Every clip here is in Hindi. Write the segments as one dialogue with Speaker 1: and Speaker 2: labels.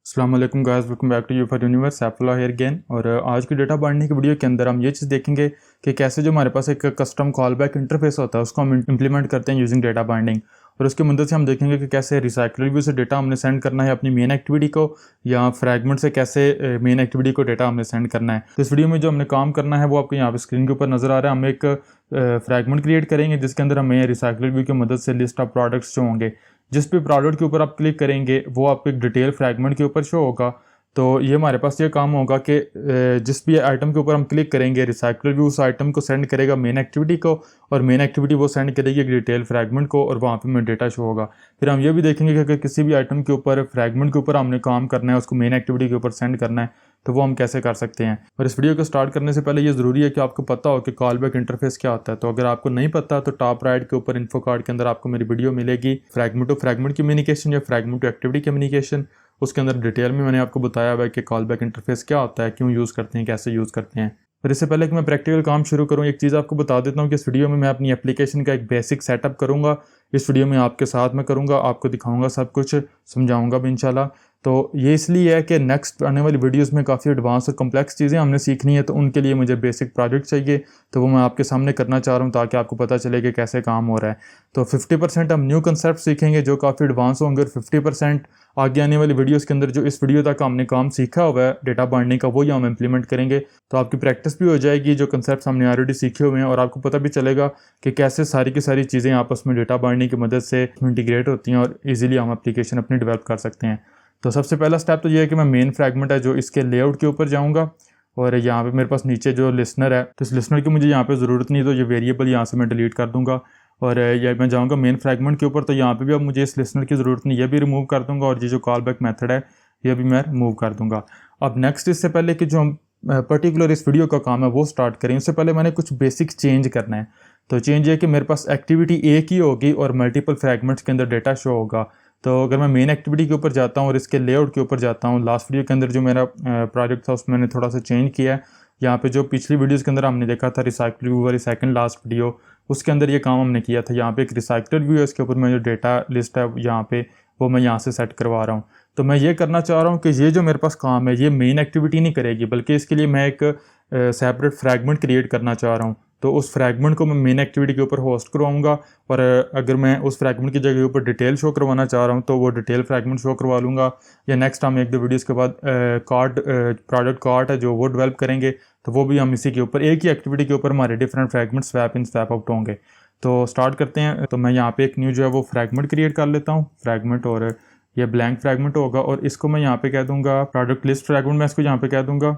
Speaker 1: अस्सलाम वालेकुम गाइस, वेलकम बैक टू यूफर यूनिवर्स। Saifullah here again. और आज की डेटा बाइंडिंग की वीडियो के अंदर हम ये चीज़ देखेंगे कि कैसे जो हमारे पास एक कस्टम कॉल बैक इंटरफेस होता है उसको हम इंप्लीमेंट करते हैं यूजिंग डेटा बाइंडिंग। और उसकी मदद से हम देखेंगे कि कैसे रिसाइकल व्यू से डेटा हमने सेंड करना है अपनी मेन एक्टिविटी को, या फ्रैगमेंट से कैसे मेन एक्टिविटी को डेटा हमने सेंड करना है। तो इस वीडियो में जो हमने काम करना है वो आपको यहाँ पे स्क्रीन के ऊपर नजर आ रहा है। हम एक फ्रैगमेंट क्रिएट करेंगे जिसके अंदर हमें रिसाइकल व्यू की मदद से लिस्ट ऑफ प्रोडक्ट्स जो होंगे, जिस भी प्रोडक्ट के ऊपर आप क्लिक करेंगे वो आपको एक डिटेल फ्रैगमेंट के ऊपर शो होगा। तो ये हमारे पास ये काम होगा कि जिस भी आइटम के ऊपर हम क्लिक करेंगे रिसाइकल व्यू उस आइटम को सेंड करेगा मेन एक्टिविटी को, और मेन एक्टिविटी वो सेंड करेगी एक डिटेल फ्रैगमेंट को, और वहाँ पे हमें डेटा शो होगा। फिर हम ये भी देखेंगे कि अगर किसी भी आइटम के ऊपर फ्रैगमेंट के ऊपर हमने काम करना है, उसको मेन एक्टिविटी के ऊपर सेंड करना है, तो वो हम कैसे कर सकते हैं। और इस वीडियो को स्टार्ट करने से पहले ये ज़रूरी है कि आपको पता हो कि कॉल बैक इंटरफेस क्या होता है। तो अगर आपको नहीं पता तो टॉप राइट के ऊपर इन्फो कार्ड के अंदर आपको मेरी वीडियो मिलेगी, फ्रैगमेंट टू फ्रैगमेंट कम्युनिकेशन या फ्रैगमेंट टू एक्टिविटी कम्युनिकेशन। उसके अंदर डिटेल में मैंने आपको बताया हुआ है कि कॉल बैक इंटरफेस क्या होता है, क्यों यूज़ करते हैं, कैसे यूज़ करते हैं। फिर इससे पहले कि मैं प्रैक्टिकल काम शुरू करूं, एक चीज़ आपको बता देता हूं कि इस वीडियो में मैं अपनी एप्लीकेशन का एक बेसिक सेटअप करूंगा। इस वीडियो में आपके साथ मैं करूंगा, आपको दिखाऊंगा, सब कुछ समझाऊंगा भी इंशाल्लाह। तो ये इसलिए है कि नेक्स्ट आने वाली वीडियोस में काफ़ी एडवांस और कम्प्लेक्स चीज़ें हमने सीखनी है, तो उनके लिए मुझे बेसिक प्रोजेक्ट चाहिए। तो वो मैं आपके सामने करना चाह रहा हूँ ताकि आपको पता चले कि कैसे काम हो रहा है। तो 50% हम न्यू कंसेप्ट सीखेंगे जो काफ़ी एडवांस होंगे, और 50% आगे आने वाली वीडियोस के अंदर जो इस वीडियो तक हमने काम सीखा हुआ है डेटा बाइंडिंग का, वही हम इम्प्लीमेंट करेंगे। तो आपकी प्रैक्टिस भी हो जाएगी, जो कंसेप्ट हमने ऑलरेडी सीखे हुए हैं, और आपको पता भी चलेगा कि कैसे सारी की सारी चीज़ें आपस में डेटा बाइंडिंग की मदद से इंटीग्रेट होती हैं और ईजिली हम एप्लीकेशन अपनी डेवलप कर सकते हैं। तो सबसे पहला स्टेप तो ये है कि मैं मेन फ्रैगमेंट है जो इसके लेआउट के ऊपर जाऊँगा, और यहाँ पे मेरे पास नीचे जो लिसनर है, तो इस लिसनर की मुझे यहाँ पे ज़रूरत नहीं, तो ये वेरिएबल यहाँ से मैं डिलीट कर दूँगा। और ये मैं जाऊँगा मेन फ्रैगमेंट के ऊपर, तो यहाँ पे भी अब मुझे इस लिसनर की ज़रूरत नहीं, ये भी रिमूव कर दूँगा, और ये जो कॉल बैक मेथड है ये भी मैं रिमूव कर दूँगा। अब नेक्स्ट, इससे पहले कि जो हम पर्टिकुलर इस वीडियो का काम है वो स्टार्ट करें, उससे पहले मैंने कुछ बेसिक चेंज करना है। तो चेंज ये कि मेरे पास एक्टिविटी एक ही होगी और मल्टीपल फ्रैगमेंट्स के अंदर डेटा शो होगा। तो अगर मैं मेन एक्टिविटी के ऊपर जाता हूँ और इसके लेआउट के ऊपर जाता हूँ, लास्ट वीडियो के अंदर जो मेरा प्रोजेक्ट था उसमें मैंने थोड़ा सा चेंज किया है। यहाँ पे जो पिछली वीडियोस के अंदर हमने देखा था रिसाइकल व्यू वाली सेकंड लास्ट वीडियो, उसके अंदर ये काम हमने किया था। यहाँ पे एक रिसाइकल व्यू है, इसके ऊपर मैं जो डेटा लिस्ट है यहाँ पे वो मैं यहाँ से सेट करवा रहा हूँ। तो मैं ये करना चाह रहा हूँ कि ये जो मेरे पास काम है ये मेन एक्टिविटी नहीं करेगी, बल्कि इसके लिए मैं एक सेपरेट फ्रैगमेंट क्रिएट करना चाह रहा हूँ। तो उस फ्रैगमेंट को मैं मेन एक्टिविटी के ऊपर होस्ट करवाऊंगा, और अगर मैं उस फ्रैगमेंट की जगह ऊपर डिटेल शो करवाना चाह रहा हूँ तो वो डिटेल फ्रैगमेंट शो करवा लूँगा। या नेक्स्ट हम एक दो वीडियोस के बाद कार्ड प्रोडक्ट कार्ड है जो वो डेवलप करेंगे, तो वो भी हम इसी के ऊपर एक ही एक्टिविटी के ऊपर हमारे different fragment swap in swap out होंगे। तो स्टार्ट करते हैं। तो मैं यहाँ पे एक न्यू जो है वो फ्रैगमेंट क्रिएट कर लेता हूँ, फ्रैगमेंट, और ये ब्लैंक फ्रैगमेंट होगा, और इसको मैं यहाँ पे कह दूँगा प्रोडक्ट लिस्ट फ्रैगमेंट, मैं इसको यहाँ पे कह दूँगा,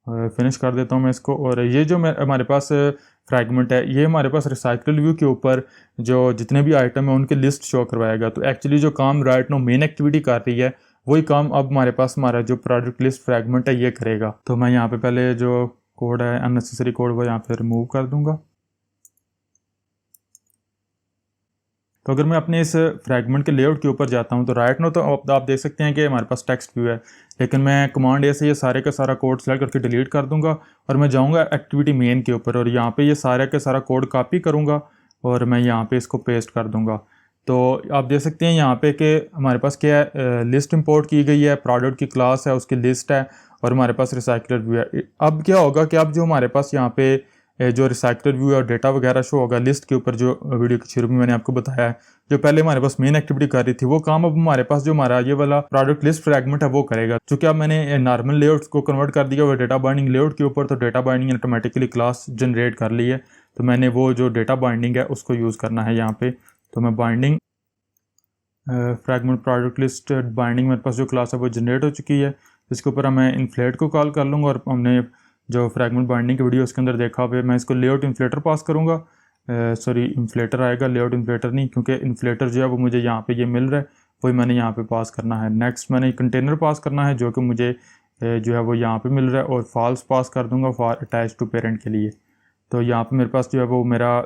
Speaker 1: फिनिश कर देता हूँ मैं इसको। और ये जो हमारे पास फ्रैगमेंट है ये हमारे पास रिसाइकल व्यू के ऊपर जो जितने भी आइटम है उनकी लिस्ट शो करवाएगा। तो एक्चुअली जो काम राइट नो मेन एक्टिविटी कर रही है वही काम अब हमारे पास हमारा जो प्रोडक्ट लिस्ट फ्रैगमेंट है ये करेगा। तो मैं यहाँ पे पहले जो कोड है अननेसेसरी कोड वो यहाँ पे रिमूव कर दूंगा। तो अगर मैं अपने इस फ्रैगमेंट के लेआउट के ऊपर जाता हूँ तो राइट नो तो आप देख सकते हैं कि हमारे पास टेक्स्ट व्यू है, लेकिन मैं कमांड ए से ये सारे का सारा कोड सेलेक्ट करके डिलीट कर दूंगा, और मैं जाऊँगा एक्टिविटी मेन के ऊपर, और यहाँ पे ये सारे का सारा कोड कॉपी करूँगा और मैं यहाँ पे इसको पेस्ट कर दूँगा। तो आप देख सकते हैं यहाँ पे कि हमारे पास क्या है, लिस्ट इंपोर्ट की गई है, प्रोडक्ट की क्लास है, उसकी लिस्ट है, और हमारे पास रिसाइकलर व्यू है। अब क्या होगा कि अब जो हमारे पास यहाँ पे जो रिसाइकलर व्यू और डेटा वगैरह शो होगा लिस्ट के ऊपर, जो वीडियो के शुरू में मैंने आपको बताया है, जो पहले हमारे पास मेन एक्टिविटी कर रही थी वो काम अब हमारे पास जो हमारा ये वाला प्रोडक्ट लिस्ट फ्रैगमेंट है वो करेगा। चूंकि अब मैंने नॉर्मल लेआउट को कन्वर्ट कर दिया हुआ डेटा बाइंडिंग लेआउट के ऊपर, तो data binding automatically class generate कर ली है। तो मैंने वो जो डेटा बाइंडिंग है उसको यूज़ करना है यहाँ पे। तो मैं binding fragment product list binding, मेरे पास जो क्लास है वो जनरेट हो चुकी है। इसके ऊपर मैं इन्फ्लेट को कॉल कर लूँगा, और हमने जो फ्रैगमेंट बाइंडिंग की वीडियो उसके अंदर देखा हुआ है, मैं इसको लेआउट इन्फ्लेटर पास करूँगा। सॉरी इन्फ्लेटर आएगा, लेआउट इन्फ्लेटर नहीं, क्योंकि इन्फ्लेटर जो है वो मुझे यहाँ पे ये मिल रहा है, वही मैंने यहाँ पे पास करना है। नेक्स्ट मैंने कंटेनर पास करना है जो कि मुझे जो है वो यहाँ पे मिल रहा है, और फॉल्स पास कर दूँगा फॉर अटैच टू पेरेंट के लिए। तो यहाँ पे मेरे पास जो है वो मेरा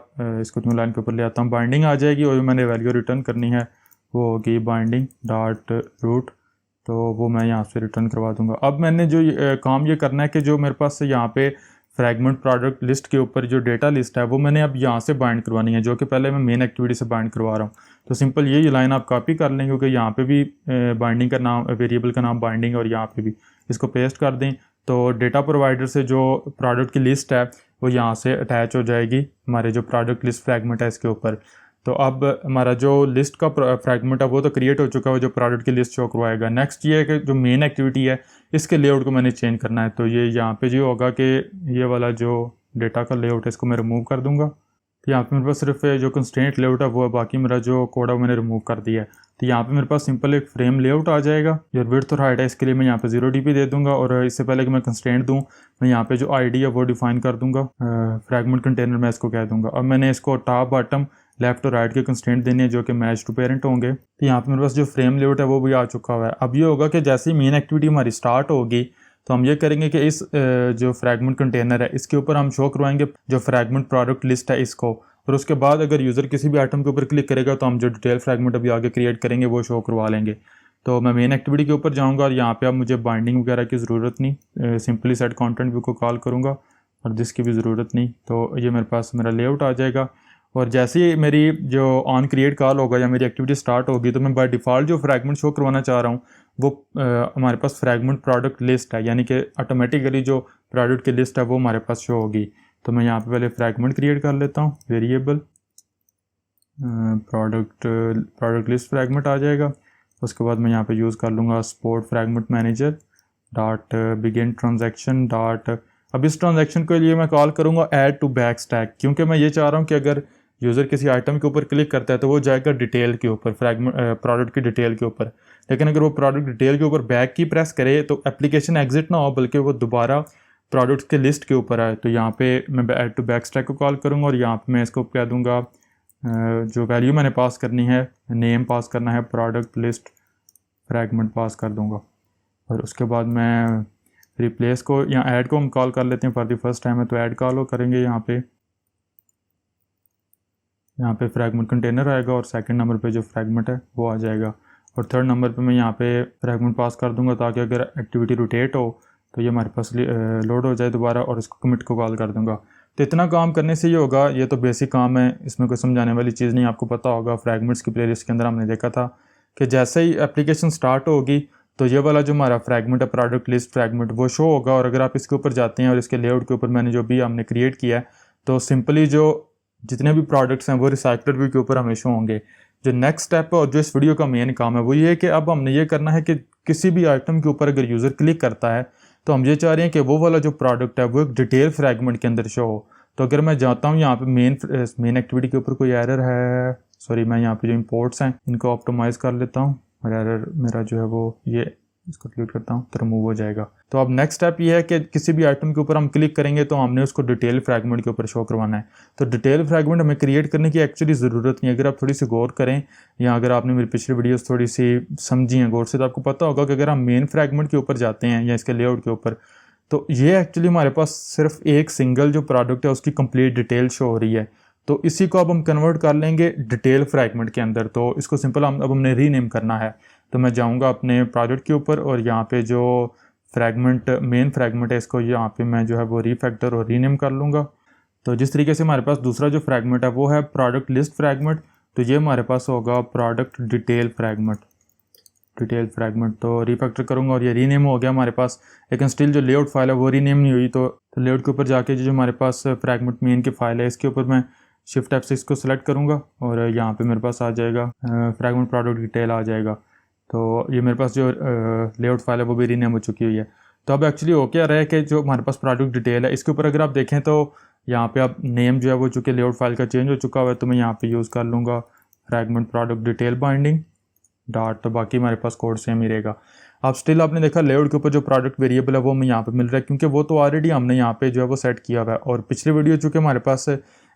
Speaker 1: इसको न्यू लाइन के ऊपर ले आता हूँ, बाइंडिंग आ जाएगी, और मैंने वैल्यू रिटर्न करनी है वो होगी बाइंडिंग डॉट रूट, तो वो मैं यहाँ से रिटर्न करवा दूंगा। अब मैंने जो काम ये करना है कि जो मेरे पास यहाँ पे फ्रैगमेंट प्रोडक्ट लिस्ट के ऊपर जो डेटा लिस्ट है वो मैंने अब यहाँ से बाइंड करवानी है, जो कि पहले मैं मेन एक्टिविटी से बाइंड करवा रहा हूँ। तो सिंपल यही लाइन आप कॉपी कर लें, क्योंकि यहाँ पे भी बाइंडिंग का नाम, वेरिएबल का नाम बाइंडिंग, और यहाँ पे भी इसको पेस्ट कर दें। तो डेटा प्रोवाइडर से जो प्रोडक्ट की लिस्ट है वो यहाँ से अटैच हो जाएगी हमारे जो प्रोडक्ट लिस्ट फ्रैगमेंट है इसके ऊपर। तो अब हमारा जो लिस्ट का फ्रैगमेंट है वो तो क्रिएट हो चुका है, जो प्रोडक्ट की लिस्ट शो करवाएगा। नेक्स्ट ये है कि जो मेन एक्टिविटी है इसके लेआउट को मैंने चेंज करना है। तो ये यहाँ पे जो होगा कि ये वाला जो डेटा का लेआउट है इसको मैं रिमूव कर दूंगा। तो यहाँ पे मेरे पास सिर्फ जो कंस्ट्रेंट लेआउट है वो है, बाकी मेरा जो कोड है वो मैंने रिमूव कर दिया है। तो यहाँ पे मेरे पास सिंपल एक फ्रेम लेआउट आ जाएगा। जो विड्थ और हाइट है इसके लिए मैं यहाँ पे 0 dp दे दूंगा, और इससे पहले कि मैं कंस्ट्रेंट दूँ मैं यहाँ पे जो आईडी है वो डिफाइन कर दूंगा, फ्रैगमेंट कंटेनर मैं इसको कह दूंगा। अब मैंने इसको टॉप बॉटम लेफ्ट और राइट के कंस्ट्रेंट देने हैं जो कि मैच टू पेरेंट होंगे। तो यहाँ पे मेरे पास जो फ्रेम लेआउट है वो भी आ चुका हुआ है। अब ये होगा कि जैसे ही मेन एक्टिविटी हमारी स्टार्ट होगी तो हम ये करेंगे कि इस जो फ्रैगमेंट कंटेनर है इसके ऊपर हम शो करवाएंगे जो फ्रैगमेंट प्रोडक्ट लिस्ट है इसको, और उसके बाद अगर यूज़र किसी भी आइटम के ऊपर क्लिक करेगा तो हम जो डिटेल फ्रैगमेंट अभी आगे क्रिएट करेंगे वो शो करवा लेंगे। तो मैं मेन एक्टिविटी के ऊपर जाऊँगा और यहाँ पे अब मुझे बाइंडिंग वगैरह की ज़रूरत नहीं, सिंपली सेट कॉन्टेंट व्यू को कॉल करूँगा और जिसकी भी ज़रूरत नहीं। तो ये मेरे पास मेरा लेआउट आ जाएगा, और जैसे ही मेरी जो ऑन क्रिएट कॉल होगा या मेरी एक्टिविटी स्टार्ट होगी तो मैं बाय डिफ़ॉल्ट जो फ्रैगमेंट शो करवाना चाह रहा हूँ वो हमारे पास फ्रैगमेंट प्रोडक्ट लिस्ट है, यानी कि ऑटोमेटिकली जो प्रोडक्ट की लिस्ट है वो हमारे पास शो होगी। तो मैं यहाँ पे पहले फ्रैगमेंट क्रिएट कर लेता हूँ, वेरिएबल प्रोडक्ट लिस्ट फ्रैगमेंट आ जाएगा। उसके बाद मैं यहाँ पे यूज़ कर लूँगा support fragment manager dot begin transaction dot. अब इस ट्रांजैक्शन के लिए मैं कॉल करूँगा ऐड टू बैक स्टैक, क्योंकि मैं ये चाह रहा हूँ कि अगर यूज़र किसी आइटम के ऊपर क्लिक करता है तो वो जाएगा डिटेल के ऊपर, फ्रैगमेंट प्रोडक्ट की डिटेल के ऊपर। लेकिन अगर वो प्रोडक्ट डिटेल के ऊपर बैक की प्रेस करे तो एप्लीकेशन एग्जिट ना हो, बल्कि वो दोबारा प्रोडक्ट्स के लिस्ट के ऊपर आए। तो यहाँ पे मैं ऐड टू बैक स्टैक को कॉल करूँगा और यहाँ पे मैं इसको कह दूँगा जो वैल्यू मैंने पास करनी है, नेम पास करना है, प्रोडक्ट लिस्ट फ्रैगमेंट पास कर दूँगा। और उसके बाद मैं रिप्लेस को यहाँ ऐड को हम कॉल कर लेते हैं फॉर द फर्स्ट टाइम है, तो ऐड कॉल करेंगे। यहाँ पे फ्रैगमेंट कंटेनर आएगा और सेकंड नंबर पे जो फ्रैगमेंट है वो आ जाएगा, और थर्ड नंबर पे मैं यहाँ पे फ्रैगमेंट पास कर दूंगा ताकि अगर एक्टिविटी रोटेट हो तो ये हमारे पास लोड हो जाए दोबारा, और इसको कमिट को कॉल कर दूंगा। तो इतना काम करने से ये होगा, ये तो बेसिक काम है, इसमें कोई समझाने वाली चीज़ नहीं। आपको पता होगा फ्रैगमेंट्स की प्लेलिस्ट के अंदर हमने देखा था कि जैसे ही एप्लीकेशन स्टार्ट होगी तो ये वाला जो हमारा फ्रैगमेंट है प्रोडक्ट लिस्ट फ्रैगमेंट वो शो होगा। और अगर आप इसके ऊपर जाते हैं और इसके लेआउट के ऊपर मैंने जो भी हमने क्रिएट किया है तो सिंपली जो जितने भी प्रोडक्ट्स हैं वो रिसाइकलर व्यू के ऊपर हमें शो होंगे। जो नेक्स्ट स्टेप है और जो इस वीडियो का मेन काम है वो ये है कि अब हमने ये करना है कि किसी भी आइटम के ऊपर अगर यूज़र क्लिक करता है तो हम ये चाह रहे हैं कि वो वाला जो प्रोडक्ट है वो एक डिटेल फ्रैगमेंट के अंदर शो हो। तो अगर मैं जाता हूँ यहाँ पे मेन एक्टिविटी के ऊपर कोई एरर है, सॉरी मैं यहाँ पे जो इंपोर्ट्स हैं इनको ऑप्टिमाइज़ कर लेता हूँ, और एरर मेरा जो है वो ये इसको क्लिक करता हूँ तो रिमूव हो जाएगा। तो अब नेक्स्ट स्टेप ये है कि किसी भी आइटम के ऊपर हम क्लिक करेंगे तो हमने उसको डिटेल फ्रैगमेंट के ऊपर शो करवाना है। तो डिटेल फ्रैगमेंट हमें क्रिएट करने की एक्चुअली ज़रूरत नहीं है। अगर आप थोड़ी सी गौर करें या अगर आपने मेरी पिछली वीडियोस थोड़ी सी समझी हैं गौर से तो आपको पता होगा कि अगर हम मेन फ्रैगमेंट के ऊपर जाते हैं या इसके लेआउट के ऊपर तो ये एक्चुअली हमारे पास सिर्फ एक सिंगल जो प्रोडक्ट है उसकी कंप्लीट डिटेल शो हो रही है। तो इसी को अब हम कन्वर्ट कर लेंगे डिटेल फ्रैगमेंट के अंदर। तो इसको सिंपल अब हमने रीनेम करना है। तो मैं जाऊंगा अपने प्रोजेक्ट के ऊपर और यहाँ पे जो फ्रैगमेंट मेन फ्रैगमेंट है इसको यहाँ पे मैं जो है वो रीफैक्टर और रीनेम कर लूँगा। तो जिस तरीके से हमारे पास दूसरा जो फ्रैगमेंट है वो है प्रोडक्ट लिस्ट फ्रैगमेंट, तो ये हमारे पास होगा प्रोडक्ट डिटेल फ्रैगमेंट। तो रीफैक्टर करूँगा और ये रीनेम हो गया हमारे पास, लेकिन स्टिल जो लेआउट फाइल है वो रीनेम नहीं हुई। तो लेआउट के ऊपर जाके जो हमारे पास फ्रैगमेंट मेन की फाइल है इसके ऊपर मैं शिफ्ट F6 को सिलेक्ट करूँगा और यहाँ पे मेरे पास आ जाएगा फ्रैगमेंट प्रोडक्ट डिटेल आ जाएगा। तो ये मेरे पास जो लेआउट फाइल है वो भी रीनेम हो चुकी हुई है। तो अब एक्चुअली हो क्या रहा है कि जो हमारे पास प्रोडक्ट डिटेल है इसके ऊपर अगर आप देखें तो यहाँ पे अब नेम जो है वो चूँकि लेआउट फाइल का चेंज हो चुका हुआ है, तो मैं यहाँ पे यूज़ कर लूँगा fragment product detail binding dot, तो बाकी हमारे पास कोड सेम ही रहेगा। अब स्टिल आपने देखा लेआउट के ऊपर जो प्रोडक्ट वेरिएबल है वो हमें यहाँ पे मिल रहा है क्योंकि वो तो ऑलरेडी हमने यहाँ पे जो है वो सेट किया हुआ है। और पिछली वीडियो चूँकि हमारे पास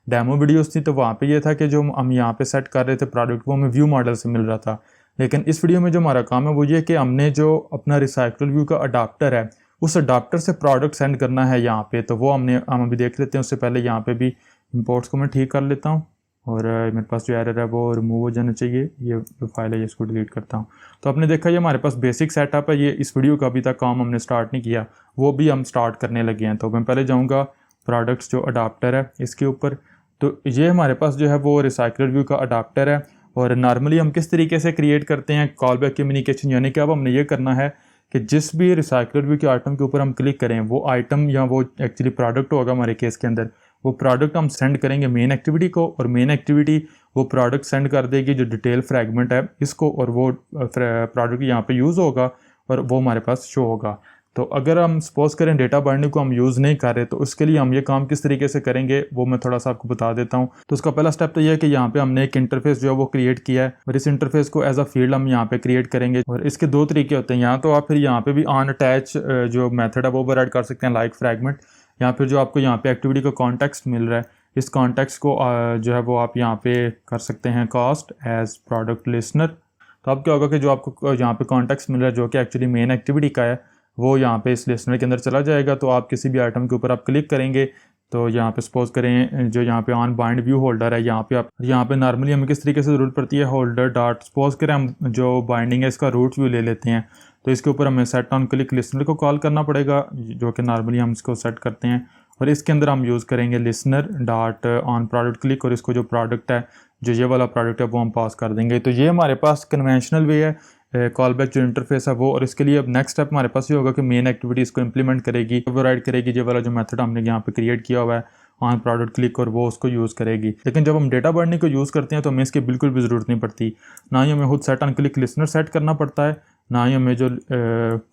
Speaker 1: डेमो वीडियोस थी तो वहाँ पे ये था कि जो हम यहाँ पे सेट कर रहे थे प्रोडक्ट वो हमें व्यू मॉडल से मिल रहा था। लेकिन इस वीडियो में जो हमारा काम है वो ये कि हमने जो अपना रिसाइकल व्यू का अडाप्टर है उस अडाप्टर से प्रोडक्ट सेंड करना है यहाँ पे। तो वो हम अभी देख लेते हैं। उससे पहले यहाँ पे भी इंपोर्ट्स को मैं ठीक कर लेता हूँ और मेरे पास जो एरर है वो रिमूव हो जाना चाहिए। ये जो फाइल है ये इसको डिलीट करता हूँ। तो आपने देखा ये हमारे पास बेसिक सेटअप है। ये इस वीडियो का अभी तक काम हमने स्टार्ट नहीं किया, वो भी हम स्टार्ट करने लगे हैं। तो मैं पहले जाऊँगा प्रोडक्ट्स जो अडाप्टर है इसके ऊपर। तो ये हमारे पास जो है वो रिसाइकलर व्यू का अडाप्टर है। और नॉर्मली हम किस तरीके से क्रिएट करते हैं कॉल बैक कम्युनिकेशन, यानी कि अब हमने ये करना है कि जिस भी रिसाइकलर व्यू के आइटम के ऊपर हम क्लिक करें वो आइटम या वो एक्चुअली प्रोडक्ट होगा हमारे केस के अंदर, वो प्रोडक्ट हम सेंड करेंगे मेन एक्टिविटी को, और मेन एक्टिविटी वो प्रोडक्ट सेंड कर देगी जो डिटेल फ्रैगमेंट है इसको, और वो प्रोडक्ट यहाँ पे यूज़ होगा और वो हमारे पास शो होगा। तो अगर हम सपोज करें डेटा बाइंडिंग को हम यूज़ नहीं कर रहे तो उसके लिए हम ये काम किस तरीके से करेंगे वो मैं थोड़ा सा आपको बता देता हूँ। तो उसका पहला स्टेप तो ये है कि यहाँ पे हमने एक इंटरफेस जो है वो क्रिएट किया है, और इस इंटरफेस को एज अ फील्ड हम यहाँ पे क्रिएट करेंगे। और इसके दो तरीके होते हैं, यहाँ तो आप फिर यहाँ पे भी ऑन अटैच जो मेथड है वो ओवरराइड कर सकते हैं लाइक फ्रैगमेंट, या फिर जो आपको यहाँ पे एक्टिविटी का कॉन्टेक्स्ट मिल रहा है इस कॉन्टेक्स्ट को जो है वो आप यहाँ पे कर सकते हैं कास्ट एज प्रोडक्ट लिसनर। तो अब क्या होगा कि जो आपको यहाँ पे कॉन्टेक्स्ट मिल रहा है जो कि एक्चुअली मेन एक्टिविटी का है वो यहाँ पे इस लिसनर के अंदर चला जाएगा। तो आप किसी भी आइटम के ऊपर आप क्लिक करेंगे तो यहाँ पे सपोज करें जो यहाँ पे ऑन बाइंड व्यू होल्डर है, यहाँ पे आप यहाँ पे नॉर्मली हमें किस तरीके से ज़रूरत पड़ती है होल्डर डॉट, सपोज करें हम जो बाइंडिंग है इसका रूट व्यू ले लेते हैं, तो इसके ऊपर हमें सेट ऑन क्लिक लिसनर को कॉल करना पड़ेगा जो कि नॉर्मली हम इसको सेट करते हैं। और इसके अंदर हम यूज़ करेंगे listener dot on product click, और इसको जो प्रोडक्ट है जो ये वाला प्रोडक्ट है वो हम पास कर देंगे। तो ये हमारे पास कन्वेंशनल वे है कॉल बैक जो इंटरफेस है वो। और इसके लिए अब नेक्स्ट स्टेप हमारे पास ये होगा कि मेन एक्टिविटी इसको इंप्लीमेंट करेगी, ओवरराइड करेगी ये वाला जो मेथड हमने यहाँ पे क्रिएट किया हुआ है ऑन प्रोडक्ट क्लिक, और वो उसको यूज़ करेगी। लेकिन जब हम डेटा बाइंडिंग को यूज़ करते हैं तो हमें इसकी बिल्कुल भी ज़रूरत नहीं पड़ती, ना ही हमें खुद set on click listener set करना पड़ता है, ना ही हमें जो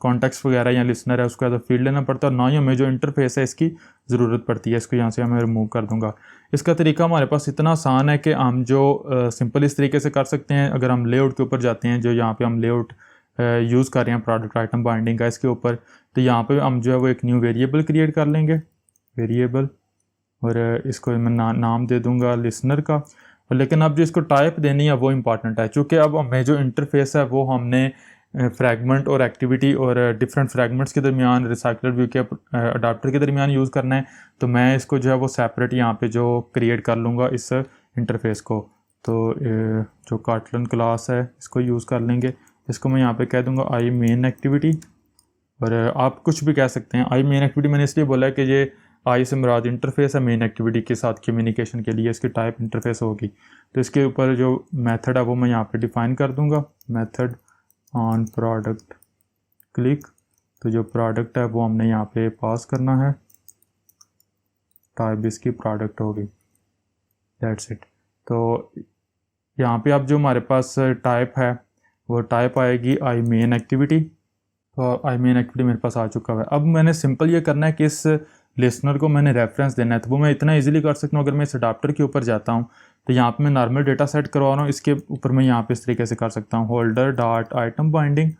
Speaker 1: कॉन्टेक्स्ट वगैरह या लिसनर है उसको एज अ फील्ड लेना पड़ता है, और ना ही हमें जो इंटरफेस है इसकी ज़रूरत पड़ती है। इसको यहाँ से मैं रिमूव कर दूंगा। इसका तरीका हमारे पास इतना आसान है कि हम जो सिंपल इस तरीके से कर सकते हैं। अगर हम लेआउट के ऊपर जाते हैं, जो यहाँ पे हम लेआउट यूज़ कर रहे हैं प्रोडक्ट आइटम बाइंडिंग का इसके ऊपर, तो यहाँ पे हम जो है वो एक न्यू वेरिएबल क्रिएट कर लेंगे, वेरिएबल, और इसको मैं नाम दे दूंगा लिसनर का। और लेकिन अब जो इसको टाइप देनी है वो इम्पॉर्टेंट है, चूँकि अब हमें जो इंटरफेस है वो हमने फ्रैगमेंट और एक्टिविटी और डिफरेंट फ्रैगमेंट्स के दरमियान रिसाइकलर व्यू के अडाप्टर के दरमियान यूज़ करना है। तो मैं इसको जो है वो सेपरेट यहाँ पे जो क्रिएट कर लूँगा इस इंटरफेस को। तो जो कार्टलन क्लास है इसको यूज़ कर लेंगे। इसको मैं यहाँ पे कह दूँगा आई मेन एक्टिविटी, और आप कुछ भी कह सकते हैं। आई मेन एक्टिविटी मैंने इसलिए बोला है कि ये आई से मुराद इंटरफेस है मेन एक्टिविटी के साथ कम्युनिकेशन के लिए, इसकी टाइप इंटरफेस होगी। तो इसके ऊपर जो मेथड है वो मैं यहाँ पे डिफ़ाइन कर दूँगा, मेथड ऑन प्रोडक्ट क्लिक। तो जो प्रोडक्ट है वो हमने यहाँ पे पास करना है, टाइप इसकी प्रोडक्ट होगी, दैट्स इट। तो यहाँ पे अब जो हमारे पास टाइप है वो टाइप आएगी आई मेन एक्टिविटी। तो आई मेन एक्टिविटी मेरे पास आ चुका है। अब मैंने सिंपल ये करना है कि इस लिसनर को मैंने रेफरेंस देना है, तो वो मैं इतना इजीली कर सकता हूँ। अगर मैं इस अडाप्टर के ऊपर जाता हूँ तो यहाँ पे मैं नॉर्मल डेटा सेट करवा रहा हूँ, इसके ऊपर मैं यहाँ पे इस तरीके से कर सकता हूँ holder dot item binding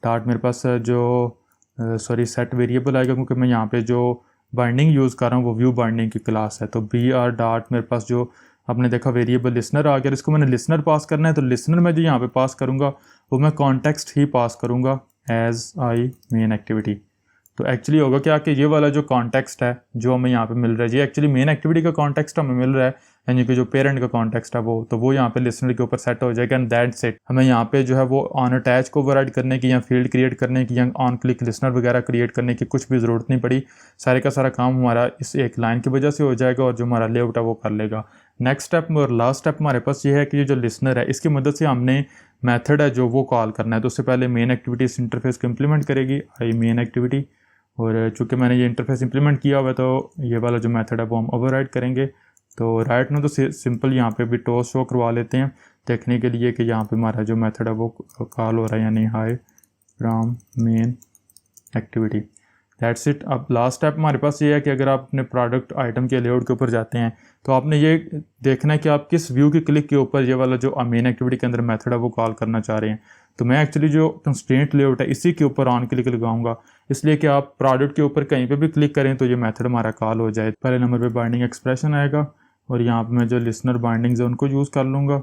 Speaker 1: dot, मेरे पास जो सेट वेरिएबल आएगा क्योंकि मैं यहाँ पे जो बाइंडिंग यूज़ कर रहा हूँ वो व्यू बाइंडिंग की क्लास है। तो बी आर डॉट मेरे पास जो आपने देखा वेरिएबल लिसनर आ गया, इसको मैंने लिसनर पास करना है। तो लिसनर में जो यहाँ पे पास करूँगा वो मैं कॉन्टेक्स्ट ही पास करूँगा एज आई मेन एक्टिविटी। तो एक्चुअली होगा क्या कि ये वाला जो कॉन्टेक्स्ट है जो हमें यहाँ पे मिल रहा है, ये एक्चुअली मेन एक्टिविटी का कॉन्टेक्स्ट हमें मिल रहा है, यानी कि जो पेरेंट का कॉन्टेक्स्ट है वो यहाँ पे लिसनर के ऊपर सेट हो जाएगा। And that's it. हमें यहाँ पे जो है वो ऑन अटैच को ओवरराइड करने की या फील्ड क्रिएट करने की या ऑन क्लिक लिसनर वगैरह क्रिएट करने की कुछ भी ज़रूरत नहीं पड़ी। सारे का सारा काम हमारा इस एक लाइन की वजह से हो जाएगा, और जो हमारा लेआउट है वो कर लेगा। नेक्स्ट स्टेप और लास्ट स्टेप हमारे पास ये है कि जो लिसनर है इसकी मदद से हमने मेथड है जो वो कॉल करना है। तो उससे पहले मेन एक्टिविटी इस इंटरफेस को इम्प्लीमेंट करेगी, आई मेन एक्टिविटी। और चूँकि मैंने ये इंटरफेस इंप्लीमेंट किया हुआ है तो ये वाला जो मेथड है वो हम ओवरराइड करेंगे। तो राइट में तो सिंपल यहाँ पे भी टॉस शो करवा लेते हैं देखने के लिए कि यहाँ पे हमारा जो मेथड है वो कॉल हो रहा है या नहीं, high from main activity, that's it. अब लास्ट स्टेप हमारे पास ये है कि अगर आप अपने प्रोडक्ट आइटम के लेआउट के ऊपर जाते हैं तो आपने ये देखना है कि आप किस व्यू के क्लिक के ऊपर ये वाला जो मेन एक्टिविटी के अंदर मेथड है वो कॉल करना चाह रहे हैं। तो मैं एक्चुअली जो कंस्ट्रेंट लेआउट है इसी के ऊपर ऑन क्लिक लगाऊंगा, इसलिए कि आप प्रोडक्ट के ऊपर कहीं पे भी क्लिक करें तो ये मेथड हमारा कॉल हो जाए। पहले नंबर पे बाइंडिंग एक्सप्रेशन आएगा, और यहाँ पे मैं जो लिसनर बाइंडिंग्स है उनको यूज़ कर लूँगा,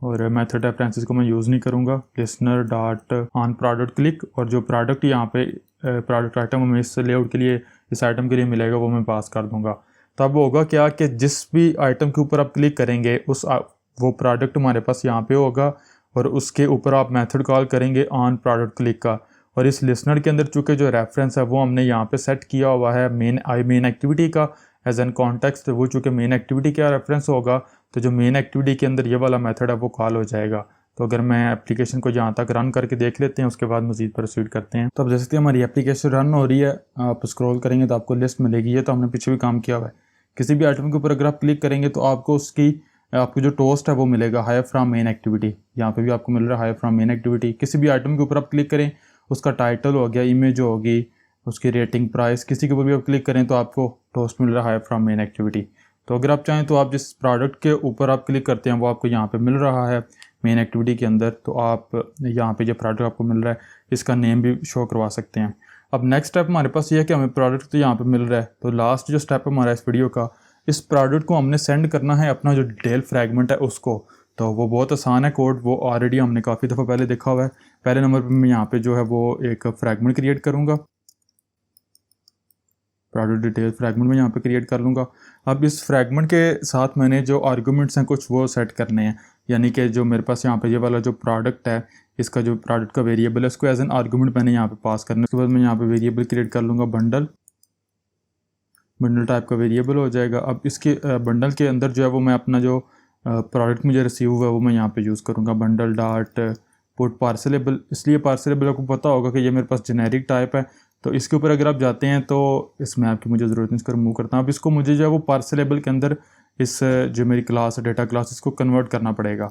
Speaker 1: और मेथड रेफरेंसेस को मैं यूज़ नहीं करूँगा। Listener dot on product click, और जो प्रोडक्ट यहाँ पे प्रोडक्ट आइटम हमें इस लेआउट के लिए इस आइटम के लिए मिलेगा वो मैं पास कर दूँगा। तब होगा क्या कि जिस भी आइटम के ऊपर आप क्लिक करेंगे वो प्रोडक्ट हमारे पास यहाँ पे होगा, और उसके ऊपर आप मेथड कॉल करेंगे ऑन प्रोडक्ट क्लिक का। और इस लिसनर के अंदर चूँकि जो रेफरेंस है वो हमने यहाँ पे सेट किया हुआ है मेन एक्टिविटी का एज एन कॉन्टेक्स्ट वो चूँकि मेन एक्टिविटी का रेफरेंस होगा, तो जो मेन एक्टिविटी के अंदर ये वाला मेथड है वो कॉल हो जाएगा। तो अगर मैं एप्लीकेशन को यहाँ तक रन करके देख लेते हैं, उसके बाद मजीद प्रोसीड करते हैं। तो अब जैसे कि हमारी एप्लीकेशन रन हो रही है, आप स्क्रॉल करेंगे तो आपको लिस्ट मिलेगी। ये तो हमने पीछे भी काम किया हुआ है। किसी भी आइटम के ऊपर अगर आप क्लिक करेंगे तो आपको आपको जो टोस्ट है वो मिलेगा हायर फ्रॉम मेन एक्टिविटी। यहाँ पे भी आपको मिल रहा है हायर फ्रॉम मेन एक्टिविटी। किसी भी आइटम के ऊपर आप क्लिक करें, उसका टाइटल हो गया, इमेज होगी, उसकी रेटिंग, प्राइस, किसी के ऊपर भी आप क्लिक करें तो आपको टोस्ट मिल रहा है हायर फ्रॉम मेन एक्टिविटी। तो अगर आप चाहें तो आप जिस प्रोडक्ट के ऊपर आप क्लिक करते हैं वो आपको यहाँ पे मिल रहा है मेन एक्टिविटी के अंदर, तो आप यहाँ पे जो प्रोडक्ट आपको मिल रहा है इसका नेम भी शो करवा सकते हैं। अब नेक्स्ट स्टेप हमारे पास ये है कि हमें प्रोडक्ट तो यहाँ पे मिल रहा है, तो लास्ट जो स्टेप हमारा इस वीडियो का, इस प्रोडक्ट को हमने सेंड करना है अपना जो डिटेल फ्रैगमेंट है उसको। तो वो बहुत आसान है कोड, वो ऑलरेडी हमने काफ़ी दफ़ा पहले देखा हुआ है। पहले नंबर पर मैं यहाँ पे जो है वो एक फ्रैगमेंट क्रिएट करूँगा, प्रोडक्ट डिटेल फ्रैगमेंट में यहाँ पे क्रिएट कर लूँगा। अब इस फ्रैगमेंट के साथ मैंने जो आर्गूमेंट्स हैं कुछ वो सेट करने हैं, यानी कि जो मेरे पास यहाँ पे ये वाला जो प्रोडक्ट है, इसका जो प्रोडक्ट का वेरिएबल है उसको एज एन आर्गूमेंट मैंने यहाँ पे पास करना है। उसके बाद मैं यहाँ पे वेरिएबल क्रिएट कर लूँगा बंडल टाइप का वेरिएबल हो जाएगा। अब इसके बंडल के अंदर जो है वो मैं अपना जो प्रोडक्ट मुझे रिसीव हुआ है वो मैं यहाँ पे यूज़ करूँगा, बंडल डॉट पुट पार्सलेबल। इसलिए पार्सलेबल आपको पता होगा कि ये मेरे पास जेनेरिक टाइप है, तो इसके ऊपर अगर आप जाते हैं तो इसमें आपकी मुझे ज़रूरत नहीं, इसको रिमूव करता हूँ। अब इसको मुझे जो है वो पार्सलेबल के अंदर इस जो मेरी क्लास है डेटा क्लास, इसको कन्वर्ट करना पड़ेगा।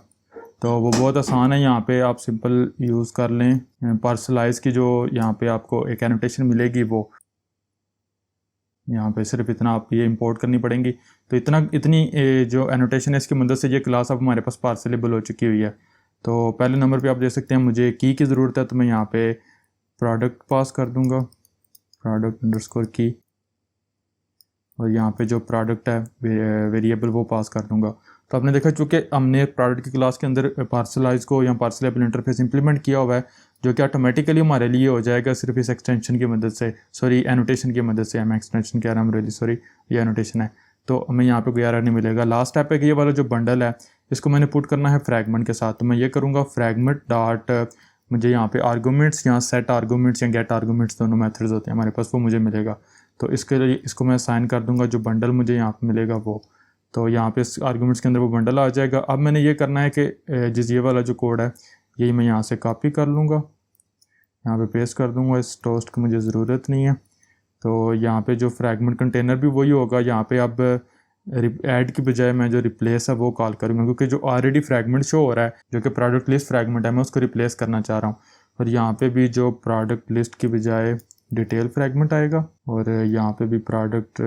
Speaker 1: तो वो बहुत आसान है, यहाँ पे आप सिंपल यूज़ कर लें पार्सलाइज की। जो यहाँ पे आपको एक एनोटेशन मिलेगी वो यहाँ पे सिर्फ इतना आप ये इंपोर्ट करनी पड़ेंगी। तो इतनी जो एनोटेशन है इसकी मदद से ये क्लास अब हमारे पास पार्सलेबल हो चुकी हुई है। तो पहले नंबर पे आप देख सकते हैं मुझे की ज़रूरत है, तो मैं यहाँ पे प्रोडक्ट पास कर दूँगा, प्रोडक्ट अंडरस्कोर की, और यहाँ पे जो प्रोडक्ट है वेरिएबल वो पास कर दूँगा। तो आपने देखा चूँकि हमने प्रोडक्ट की क्लास के अंदर पार्सलाइज को या पार्सलेबल इंटरफेस इंप्लीमेंट किया हुआ है, जो कि ऑटोमेटिकली हमारे लिए हो जाएगा सिर्फ इस एक्सटेंशन की मदद से, सॉरी एनोटेशन की मदद से। मैं एक्सटेंशन कह रहा हूँ, रियली सॉरी, ये एनोटेशन है। तो हमें यहाँ पे कोई एरर नहीं मिलेगा। लास्ट स्टेप है कि ये वाला जो बंडल है इसको मैंने पुट करना है फ्रैगमेंट के साथ। तो मैं ये करूँगा फ्रैगमेंट डॉट, मुझे यहाँ पे आर्गूमेंट्स, यहाँ सेट आर्गूमेंट्स या गेट आर्गूमेंट्स दोनों मेथड्स होते हैं हमारे पास, वो मुझे मिलेगा। तो इसके लिए इसको मैं असाइन कर दूँगा जो बंडल मुझे यहाँ पे मिलेगा वो। तो यहाँ पे इस आर्गूमेंट्स के अंदर वो बंडल आ जाएगा। अब मैंने ये करना है कि जिस ये वाला जो कोड है यही मैं यहाँ से कॉपी कर लूँगा, यहाँ पे पेस्ट कर दूँगा। इस टोस्ट की मुझे ज़रूरत नहीं है। तो यहाँ पे जो फ्रैगमेंट कंटेनर भी वही होगा। यहाँ पे अब ऐड की बजाय मैं जो रिप्लेस है वो कॉल करूँगा, क्योंकि जो ऑलरेडी फ्रैगमेंट शो हो रहा है जो कि प्रोडक्ट लिस्ट फ्रैगमेंट है, मैं उसको रिप्लेस करना चाह रहा हूँ। और यहाँ पे भी जो प्रोडक्ट लिस्ट की बजाय डिटेल फ्रैगमेंट आएगा, और यहाँ पे भी प्रोडक्ट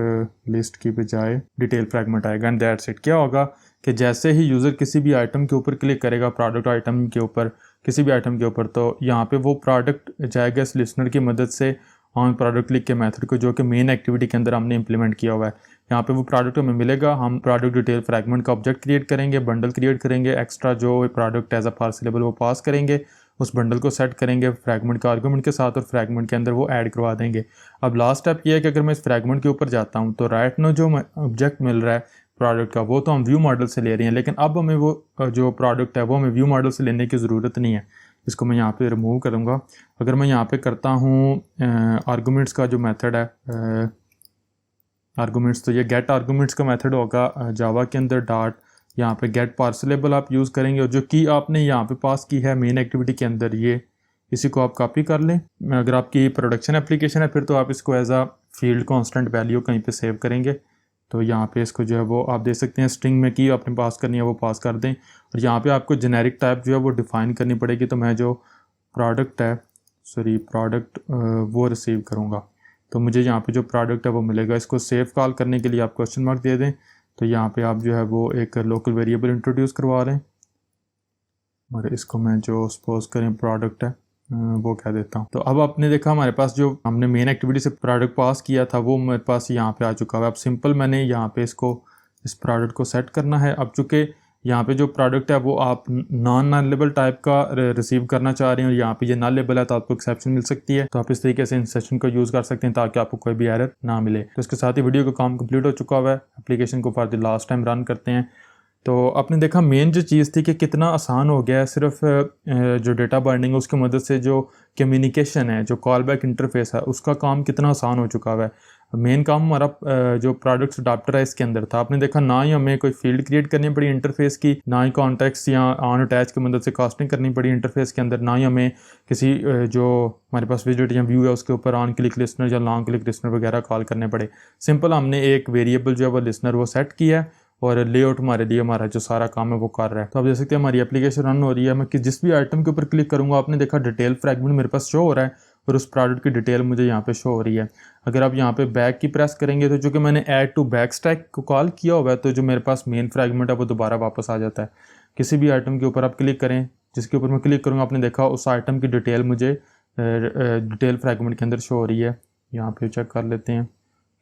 Speaker 1: लिस्ट की बजाय डिटेल फ्रैगमेंट आएगा। And that's it. क्या होगा कि जैसे ही यूज़र किसी भी आइटम के ऊपर क्लिक करेगा, प्रोडक्ट आइटम के ऊपर, किसी भी आइटम के ऊपर, तो यहाँ पे वो प्रोडक्ट जाएगा इस लिस्नर की मदद से ऑन प्रोडक्ट क्लिक के मेथड को, जो कि मेन एक्टिविटी के अंदर हमने इंप्लीमेंट किया हुआ है। यहाँ पे वो प्रोडक्ट हमें मिलेगा, हम प्रोडक्ट डिटेल फ्रैगमेंट का ऑब्जेक्ट क्रिएट करेंगे, बंडल क्रिएट करेंगे, एक्स्ट्रा जो प्रोडक्ट एज अ पार्सलेबल वो पास करेंगे, उस बंडल को सेट करेंगे फ्रैगमेंट का आर्गूमेंट के साथ, और फ्रैगमेंट के अंदर वो ऐड करवा देंगे। अब लास्ट स्टेप ये है कि अगर मैं इस फ्रैगमेंट के ऊपर जाता हूँ तो राइट नो जो ऑब्जेक्ट मिल रहा है प्रोडक्ट का वो तो हम व्यू मॉडल से ले रहे हैं, लेकिन अब हमें वो जो प्रोडक्ट है वो हमें व्यू मॉडल से लेने की ज़रूरत नहीं है। इसको मैं यहाँ पे रिमूव करूँगा। अगर मैं यहाँ पे करता हूँ आर्गूमेंट्स का जो मेथड है, आर्गूमेंट्स, तो ये गेट आर्गूमेंट्स का मेथड होगा जावा के अंदर। डॉट यहाँ पे गेट पार्सलेबल आप यूज़ करेंगे, और जो की आपने यहाँ पे पास की है मेन एक्टिविटी के अंदर, ये इसी को आप कॉपी कर लें। अगर आपकी प्रोडक्शन एप्लीकेशन है फिर तो आप इसको as a field constant value कहीं पे सेव करेंगे। तो यहाँ पे इसको जो है वो आप देख सकते हैं स्ट्रिंग में की आपने पास करनी है वो पास कर दें, और यहाँ पे आपको जेनेरिक टाइप जो है वो डिफ़ाइन करनी पड़ेगी। तो मैं जो प्रोडक्ट है, सॉरी प्रोडक्ट वो रिसीव करूँगा, तो मुझे यहाँ पे जो प्रोडक्ट है वो मिलेगा। इसको सेव कॉल करने के लिए आप क्वेश्चन मार्क दे दें, तो यहाँ पे आप जो है वो एक लोकल वेरिएबल इंट्रोड्यूस करवा लें, और इसको मैं जो सपोज करें प्रोडक्ट है वो कह देता हूँ। तो अब आपने देखा हमारे पास जो हमने मेन एक्टिविटी से प्रोडक्ट पास किया था वो मेरे पास यहाँ पे आ चुका है। अब सिंपल मैंने यहाँ पे इसको इस प्रोडक्ट को सेट करना है। अब चूँकि यहाँ पे जो प्रोडक्ट है वो आप नॉन नलेबल टाइप का रिसीव करना चाह रहे हैं, और यहाँ पे ये नलेबल है तो आपको एक्सेप्शन मिल सकती है। तो आप इस तरीके से इन सेशन को यूज़ कर सकते हैं ताकि आपको कोई भी एरर ना मिले। तो इसके साथ ही वीडियो का काम कंप्लीट हो चुका हुआ है। एप्लीकेशन को for the last time run करते हैं। तो आपने देखा मेन जो चीज़ थी कि कितना आसान हो गया है, सिर्फ जो डेटा बाइंडिंग है उसकी मदद से जो कम्युनिकेशन है, जो कॉल बैक इंटरफेस है, उसका काम कितना आसान हो चुका है। मेन काम हमारा जो प्रोडक्ट्स अडाप्टर है इसके अंदर था। आपने देखा ना ही हमें कोई फील्ड क्रिएट करनी पड़ी इंटरफेस की, ना ही कॉन्टेक्स्ट या ऑन अटैच की मदद से कास्टिंग करनी पड़ी इंटरफेस के अंदर, ना ही हमें किसी जो हमारे पास विजिट या व्यू है उसके ऊपर ऑन क्लिक लिसनर या लॉन्ग क्लिक लिसनर वगैरह कॉल करने पड़े। सिंपल हमने एक वेरिएबल जो है वो लिसनर वो सेट किया है और लेआउट हमारे लिए हमारा जो सारा काम है वो कर रहा है। तो आप देख सकते हैं हमारी एप्लीकेशन रन हो रही है। मैं जिस भी आइटम के ऊपर क्लिक करूंगा, आपने देखा डिटेल फ्रैगमेंट मेरे पास शो हो रहा है और उस प्रोडक्ट की डिटेल मुझे यहाँ पे शो हो रही है। अगर आप यहाँ पे बैक की प्रेस करेंगे तो चूँकि मैंने ऐड टू बैक स्टैक को कॉल किया हुआ है तो जो मेरे पास मेन फ्रैगमेंट है वो दोबारा वापस आ जाता है। किसी भी आइटम के ऊपर आप क्लिक करें, जिसके ऊपर मैं क्लिक करूँगा, आपने देखा उस आइटम की डिटेल मुझे डिटेल फ्रैगमेंट के अंदर शो हो रही है। यहाँ पे चेक कर लेते हैं,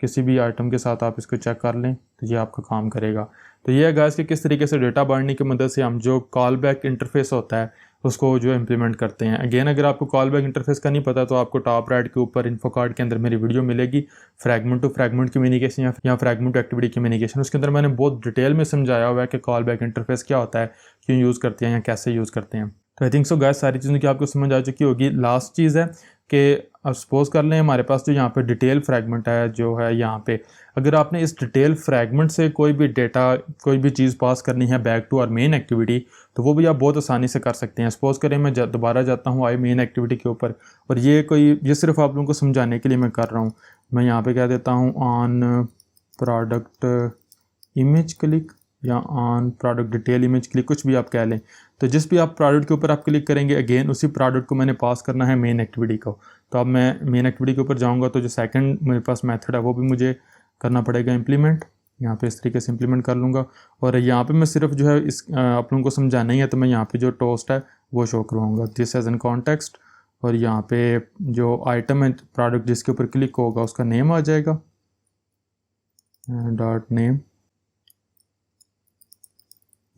Speaker 1: किसी भी आइटम के साथ आप इसको चेक कर लें तो ये आपका काम करेगा। तो ये है गाइस कि किस तरीके से डेटा बाइंडिंग की मदद से हम जो कॉल बैक इंटरफेस होता है उसको जो इम्प्लीमेंट करते हैं। अगेन अगर आपको कॉल बैक इंटरफेस का नहीं पता तो आपको टॉप राइट के ऊपर इन्फो कार्ड के अंदर मेरी वीडियो मिलेगी, फ्रैगमेंट टू फ्रैगमेंट कम्युनिकेशन या फ्रैगमेंट टू एक्टिविटी कम्युनिकेशन। उसके अंदर मैंने बहुत डिटेल में समझाया हुआ है कि कॉल बैक इंटरफेस क्या होता है, क्यों यूज़ करते हैं या कैसे यूज़ करते हैं। तो आई थिंक सो गाइस सारी चीज़ों की आपको समझ आ चुकी होगी। लास्ट चीज़ है कि अब सपोज कर लें हमारे पास जो यहाँ पे डिटेल फ्रैगमेंट है जो है यहाँ पे, अगर आपने इस डिटेल फ्रैगमेंट से कोई भी डेटा कोई भी चीज़ पास करनी है back to our main activity तो वो भी आप बहुत आसानी से कर सकते हैं। सपोज करें मैं दोबारा जाता हूँ आई मेन एक्टिविटी के ऊपर, और ये सिर्फ आप लोगों को समझाने के लिए मैं कर रहा हूँ। मैं यहाँ पे कह देता हूँ ऑन प्रोडक्ट इमेज क्लिक या on product detail image click, कुछ भी आप कह लें। तो जिस भी आप प्रोडक्ट के ऊपर आप क्लिक करेंगे अगेन उसी प्रोडक्ट को मैंने पास करना है मेन एक्टिविटी को। तो अब मैं मेन एक्टिविटी के ऊपर जाऊंगा तो जो सेकंड मेरे पास मेथड है वो भी मुझे करना पड़ेगा इम्प्लीमेंट। यहाँ पे इस तरीके से इम्प्लीमेंट कर लूँगा और यहाँ पे मैं सिर्फ जो है इस आप लोगों को समझाना ही है तो मैं यहाँ पे जो टोस्ट है वो शो करवाऊँगा, दिस एज एन कॉन्टेक्स्ट। और यहाँ पे जो आइटम है प्रोडक्ट जिसके ऊपर क्लिक होगा उसका नेम आ जाएगा, डॉट नेम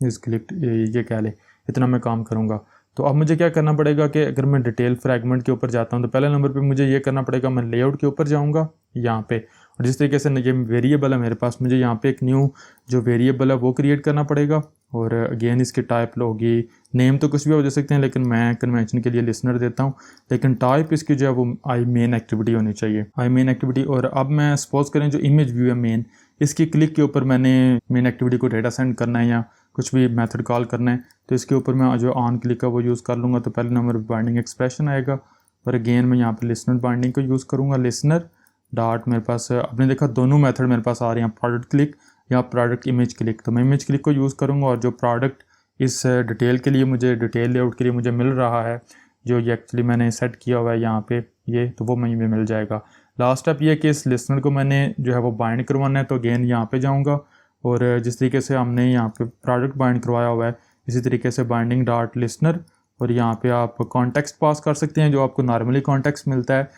Speaker 1: इस क्लिक, ये कह ले, इतना मैं काम करूँगा। तो अब मुझे क्या करना पड़ेगा कि अगर मैं डिटेल फ्रैगमेंट के ऊपर जाता हूँ तो पहले नंबर पे मुझे ये करना पड़ेगा, मैं लेआउट के ऊपर जाऊँगा यहाँ पे, और जिस तरीके से ये वेरिएबल है मेरे पास, मुझे यहाँ पे एक न्यू जो वेरिएबल है वो क्रिएट करना पड़ेगा। और अगेन इसकी टाइप होगी, नेम तो कुछ भी हो जा सकते हैं लेकिन मैं कन्वेंशन के लिए लिसनर देता हूँ, लेकिन टाइप इसकी जो है वो आई मेन एक्टिविटी होनी चाहिए, आई मेन एक्टिविटी। और अब मैं सपोज करें जो इमेज व्यू है मेन, इसकी क्लिक के ऊपर मैंने मेन एक्टिविटी को डेटा सेंड करना है या कुछ भी मेथड कॉल करना है तो इसके ऊपर मैं जो ऑन क्लिक है वो यूज़ कर लूँगा। तो पहले नंबर पर बाइंडिंग एक्सप्रेशन आएगा और अगेन मैं यहाँ पे लिसनर बाइंडिंग को यूज़ करूँगा, लिसनर डॉट मेरे पास आपने देखा दोनों मेथड मेरे पास आ रहे हैं, प्रोडक्ट क्लिक या प्रोडक्ट इमेज क्लिक। तो मैं इमेज क्लिक को यूज़ करूँगा और जो प्रोडक्ट इस डिटेल के लिए मुझे डिटेल लेआउट के लिए मुझे मिल रहा है जो ये एक्चुअली मैंने सेट किया हुआ है यहाँ पे ये, तो वो मुझे मिल जाएगा। लास्ट स्टेप ये कि इस लिसनर को मैंने जो है वो बाइंड करवाना है। तो अगेन यहाँ पे जाऊँगा और जिस तरीके से हमने यहाँ पे प्रोडक्ट बाइंड करवाया हुआ है इसी तरीके से बाइंडिंग डॉट लिसनर, और यहाँ पे आप कॉन्टेक्स्ट पास कर सकते हैं जो आपको नॉर्मली कॉन्टेक्स्ट मिलता है।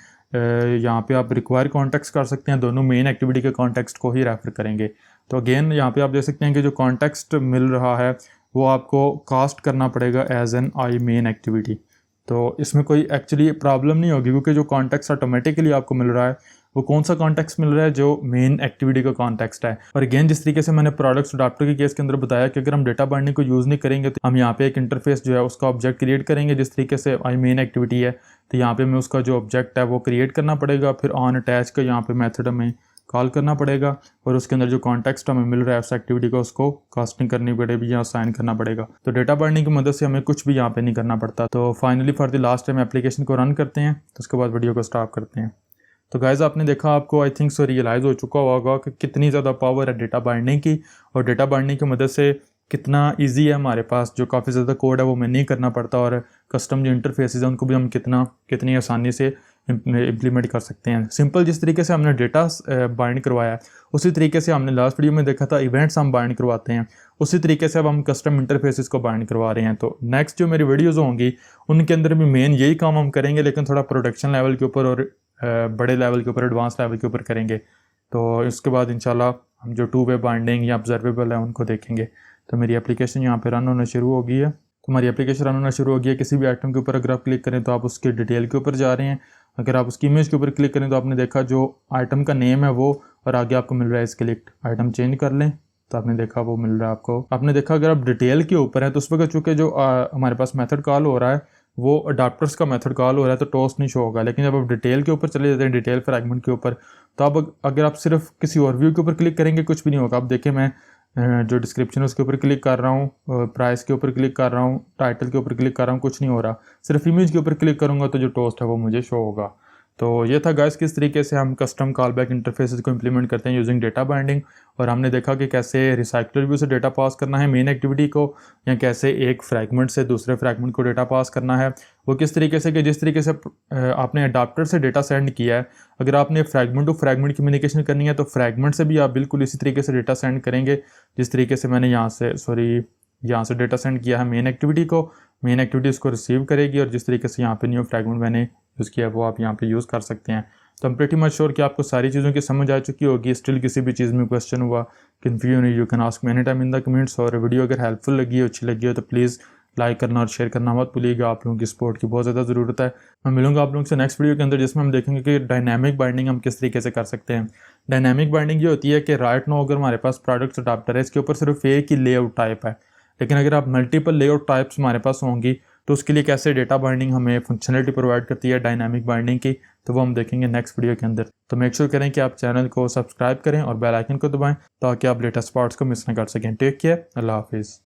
Speaker 1: यहाँ पे आप रिक्वायर कॉन्टेक्स्ट कर सकते हैं, दोनों मेन एक्टिविटी के कॉन्टेक्स्ट को ही रेफर करेंगे। तो अगेन यहाँ पे आप देख सकते हैं कि जो कॉन्टेक्स्ट मिल रहा है वो आपको कास्ट करना पड़ेगा as an I main activity. तो इसमें कोई एक्चुअली प्रॉब्लम नहीं होगी क्योंकि जो कॉन्टेक्स्ट ऑटोमेटिकली आपको मिल रहा है वो कौन सा कॉन्टेक्स्ट मिल रहा है, जो मेन एक्टिविटी का कॉन्टेक्स्ट है। और अगेन जिस तरीके से मैंने प्रोडक्ट्स अडाप्टर के केस के अंदर बताया कि अगर हम डेटा बाइंडिंग को यूज़ नहीं करेंगे तो हम यहाँ पे एक इंटरफेस जो है उसका ऑब्जेक्ट क्रिएट करेंगे जिस तरीके से आई मेन एक्टिविटी है। तो यहाँ पे हमें उसका जो ऑब्जेक्ट है वो क्रिएट करना पड़ेगा, फिर ऑन अटैच का यहाँ पे मेथड हमें कॉल करना पड़ेगा और उसके अंदर जो कॉन्टेक्स्ट हमें मिल रहा है उस एक्टिविटी को उसको कास्टिंग करनी पड़ेगी या साइन करना पड़ेगा। तो डेटा बाइंडिंग की मदद से हमें कुछ भी यहाँ पे नहीं करना पड़ता। तो finally for the last time application को रन करते हैं तो उसके बाद वीडियो को स्टॉप करते हैं। तो गाइज आपने देखा, आपको आई थिंक सो रियलाइज़ हो चुका होगा कि कितनी ज़्यादा पावर है डेटा बाइंडिंग की, और डेटा बाइंडिंग की मदद से कितना इजी है हमारे पास, जो काफ़ी ज़्यादा कोड है वो हमें नहीं करना पड़ता, और कस्टम जो इंटरफेसेस हैं उनको भी हम कितनी आसानी से इम्प्लीमेंट कर सकते हैं। सिंपल जिस तरीके से हमने डेटा बाइंड करवाया है उसी तरीके से हमने लास्ट वीडियो में देखा था इवेंट्स हम बाइंड करवाते हैं, उसी तरीके से अब हम कस्टम इंटरफेसेस को बाइंड करवा रहे हैं। तो नेक्स्ट जो मेरी वीडियोज़ होंगी उनके अंदर भी मेन यही काम हम करेंगे, लेकिन थोड़ा प्रोडक्शन लेवल के ऊपर और बड़े लेवल के ऊपर, एडवांस लेवल के ऊपर करेंगे। तो इसके बाद इंशाल्लाह हम जो टू वे बाइंडिंग या ऑब्जर्वेबल है उनको देखेंगे। तो मेरी एप्लीकेशन यहाँ पे रन होना शुरू हो गई है। तो हमारी एप्लीकेशन रन होना शुरू हो गई है। किसी भी आइटम के ऊपर अगर आप क्लिक करें तो आप उसके डिटेल के ऊपर जा रहे हैं, अगर आप उसकी इमेज के ऊपर क्लिक करें तो आपने देखा जो आइटम का नेम है वो, और आगे आपको मिल रहा है सिलेक्ट आइटम चेंज कर लें तो आपने देखा वो मिल रहा है आपको। आपने देखा अगर आप डिटेल के ऊपर है तो उस वक्त चूँकि जो हमारे पास मेथड कॉल हो रहा है वो अडाप्टर्स का मेथड कॉल हो रहा है तो टोस्ट नहीं शो होगा। लेकिन जब आप डिटेल के ऊपर चले जाते हैं, डिटेल फ्रैगमेंट के ऊपर, तो अब अगर आप सिर्फ किसी और व्यू के ऊपर क्लिक करेंगे कुछ भी नहीं होगा। अब देखिए मैं जो डिस्क्रिप्शन है उसके ऊपर क्लिक कर रहा हूँ, प्राइस के ऊपर क्लिक कर रहा हूँ, टाइटल के ऊपर क्लिक कर रहा हूँ, कुछ नहीं हो रहा। सिर्फ इमेज के ऊपर क्लिक करूँगा तो जो टोस्ट है वो मुझे शो होगा। तो ये था गाइस किस तरीके से हम कस्टम कॉल बैक इंटरफेसेस को इंप्लीमेंट करते हैं यूजिंग डेटा बाइंडिंग। और हमने देखा कि कैसे रिसाइकलर व्यू से डेटा पास करना है मेन एक्टिविटी को, या कैसे एक फ्रैगमेंट से दूसरे फ्रैगमेंट को डेटा पास करना है। वो किस तरीके से कि जिस तरीके से आपने अडाप्टर से डेटा सेंड किया है, अगर आपने फ्रैगमेंट टू फ्रैगमेंट कम्युनिकेशन करनी है तो फ्रैगमेंट से भी आप बिल्कुल इसी तरीके से डेटा सेंड करेंगे जिस तरीके से मैंने यहाँ से डेटा सेंड किया है मेन एक्टिविटी को। मेन एक्टिविटी इसको रिसीव करेगी और जिस तरीके से यहाँ पे न्यू फ्रैगमेंट मैंने यूज़ किया है वो आप यहाँ पे यूज़ कर सकते हैं। तो I'm pretty much श्योर कि आपको सारी चीज़ों की समझ आ चुकी होगी। स्टिल किसी भी चीज़ में क्वेश्चन हुआ, confusion, you can ask me any time in the comments. और वीडियो अगर हेल्पफुल लगी हो, अच्छी लगी हो तो प्लीज़ लाइक करना और शेयर करना मत भूलिएगा। आप लोगों की सपोर्ट की बहुत ज़्यादा ज़रूरत है। मैं मिलूंगा आप लोगों से नेक्स्ट वीडियो के अंदर, जिसमें हम देखेंगे कि डायनामिक बाइंडिंग हम किस तरीके से कर सकते हैं। डायनामिक बाइंडिंग ये होती है कि राइट नो अगर हमारे पास प्रोडक्ट्स अडाप्टर है, इसके ऊपर सिर्फ एक ही लेआउट टाइप है, लेकिन अगर आप मल्टीपल लेआउट टाइप्स हमारे पास होंगी तो उसके लिए कैसे डेटा बाइंडिंग हमें फंक्शनलिटी प्रोवाइड करती है डायनामिक बाइंडिंग की, तो वो हम देखेंगे नेक्स्ट वीडियो के अंदर। तो मेक श्योर करें कि आप चैनल को सब्सक्राइब करें और बेल आइकन को दबाएं ताकि आप लेटेस्ट पार्ट्स को मिस ना कर सकें। टेक केयर, अल्लाह हाफिज़।